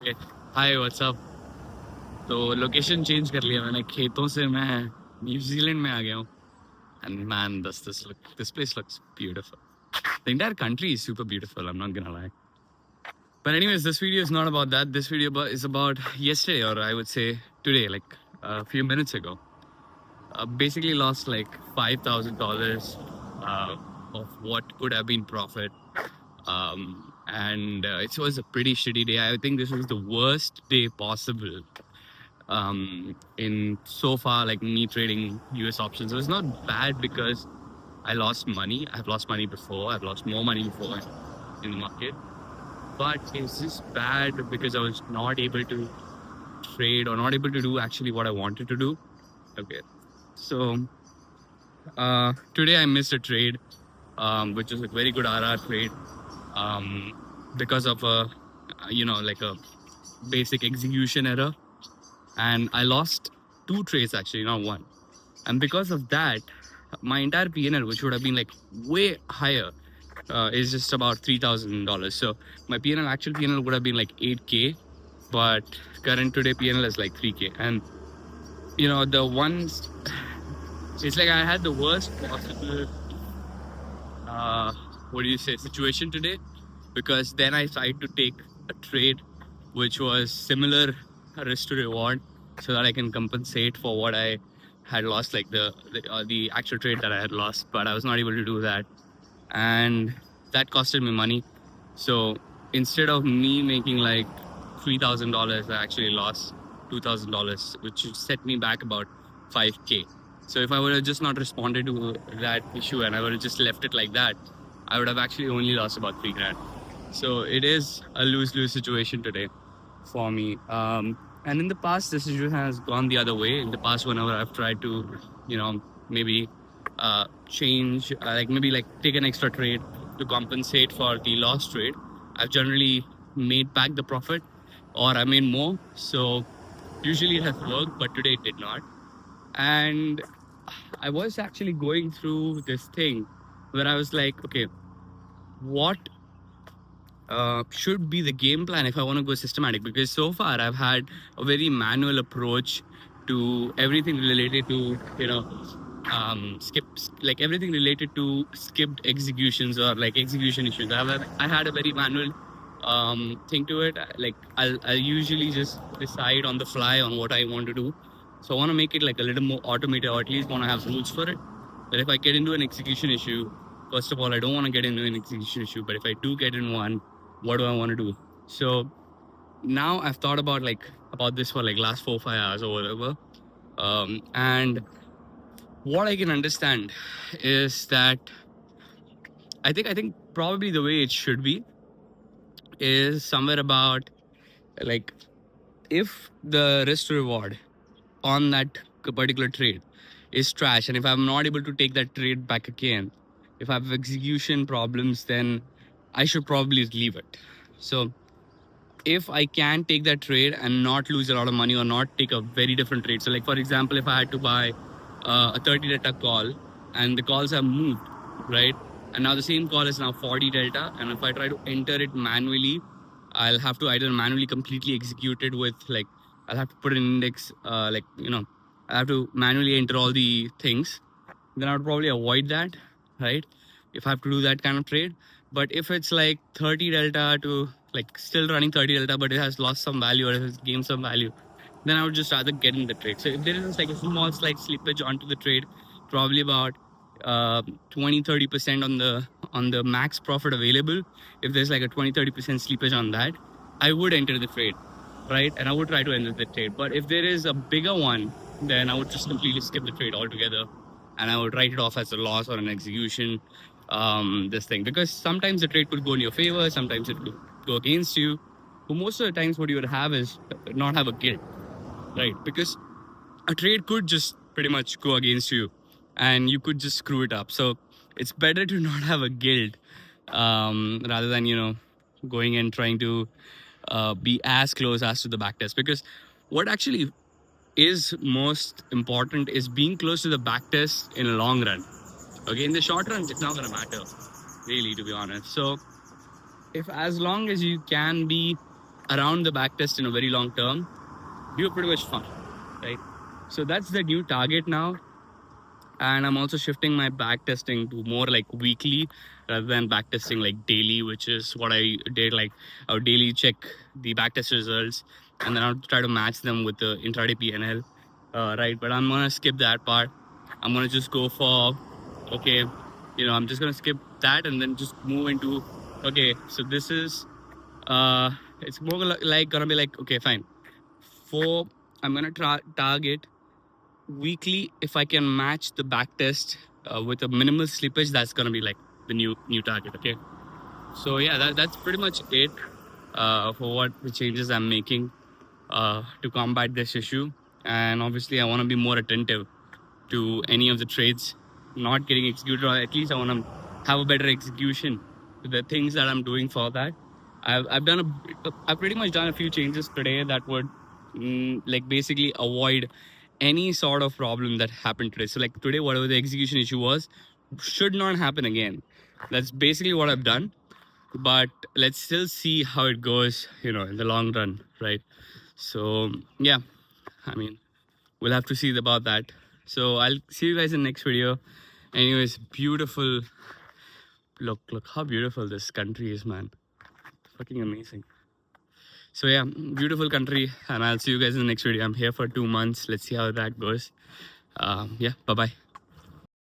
Okay. Hi, what's up? तो location change कर लिया मैंने खेतों से मैं न्यूजीलैंड में आ गया हूँ and man this place looks beautiful. The entire country is super beautiful, I'm not gonna lie. But anyways, this video is not about that. This video is about yesterday, or I would say today, like a few minutes ago. Basically lost like $5,000 of what could have been profit. And it was a pretty shitty day. I think this was the worst day possible in so far, like me trading US options. It was not bad because I lost money. I've lost money before. I've lost more money before in the market. But it's just bad because I was not able to trade or not able to do actually what I wanted to do. Okay. So today I missed a trade, which was a very good RR trade, because of like a basic execution error. And I lost 2 trades actually, not 1. And because of that, my entire PNL, which would have been like way higher, is just about $3,000. So my PNL, actual PNL would have been like 8K, but current today PNL is like 3K. And the ones, it's like I had the worst possible, situation today, because then I tried to take a trade which was similar risk to reward, so that I can compensate for what I had lost, like the actual trade that I had lost, but I was not able to do that, and that costed me money. So instead of me making like $3,000, I actually lost $2,000, which set me back about 5K. So if I would have just not responded to that issue and I would have just left it like that, I would have actually only lost about 3 grand. So it is a lose-lose situation today for me. And in the past, this situation has gone the other way. In the past, whenever I've tried to, maybe change, maybe take an extra trade to compensate for the lost trade, I've generally made back the profit, or I made more. So usually it has worked, but today it did not. And I was actually going through this thing where I was like, okay, what should be the game plan if I want to go systematic? Because so far I've had a very manual approach to everything related to, skips, like everything related to skipped executions or like execution issues. I had a very manual thing to it. Like I'll usually just decide on the fly on what I want to do. So I want to make it like a little more automated, or at least want to have rules for it. But if I get into an execution issue, first of all, I don't want to get into an execution issue. But if I do get in one, what do I want to do? So now I've thought about this for like last 4 or 5 hours or whatever. And what I can understand is that I think probably the way it should be is somewhere about, like, if the risk to reward on that particular trade is trash, and if I'm not able to take that trade back again, if I have execution problems, then I should probably leave it. So if I can take that trade and not lose a lot of money or not take a very different trade. So like, for example, if I had to buy a 30 delta call and the calls have moved, right? And now the same call is now 40 delta. And if I try to enter it manually, I'll have to either manually completely execute it with I'll have to put an index, I have to manually enter all the things. Then I would probably avoid that, right? If I have to do that kind of trade. But if it's like 30 delta to like still running 30 delta, but it has lost some value or it has gained some value, then I would just rather get in the trade. So if there is like a small slight slippage onto the trade, probably about 20-30% on the max profit available, if there's like a 20-30% slippage on that, I would enter the trade, right? And I would try to enter the trade. But if there is a bigger one, then I would just completely skip the trade altogether, and I would write it off as a loss or an execution. This thing, because sometimes the trade could go in your favor, sometimes it could go against you. But most of the times, what you would have is not have a guilt, right? Because a trade could just pretty much go against you, and you could just screw it up. So it's better to not have a guilt, rather than going and trying to be as close as to the backtest. Because what actually is most important is being close to the backtest in a long run. Okay, in the short run, it's not going to matter, really, to be honest. So if as long as you can be around the back test in a very long term, you're pretty much fine, right? So that's the new target now. And I'm also shifting my back testing to more like weekly rather than back testing like daily, which is what I did. Like I would daily check the back test results and then I'll try to match them with the intraday PNL. Right. But I'm gonna skip that part. I'm gonna just go for okay, I'm just gonna skip that and then just move into okay, so this is it's more like gonna be like okay, fine. For I'm gonna target weekly if I can match the back test with a minimal slippage. That's gonna be like the new target. Okay, so yeah, that's pretty much it for what the changes I'm making to combat this issue. And obviously, I want to be more attentive to any of the trades not getting executed, or at least I want to have a better execution to the things that I'm doing for that. I've pretty much done a few changes today that would like basically avoid any sort of problem that happened today. So like today, whatever the execution issue was, should not happen again. That's basically what I've done. But let's still see how it goes, in the long run, right? So yeah, I mean, we'll have to see about that. So I'll see you guys in the next video. Anyways, beautiful. Look how beautiful this country is, man. Fucking amazing. So yeah, beautiful country, and I'll see you guys in the next video. I'm here for 2 months. Let's see how that goes. Yeah, bye bye.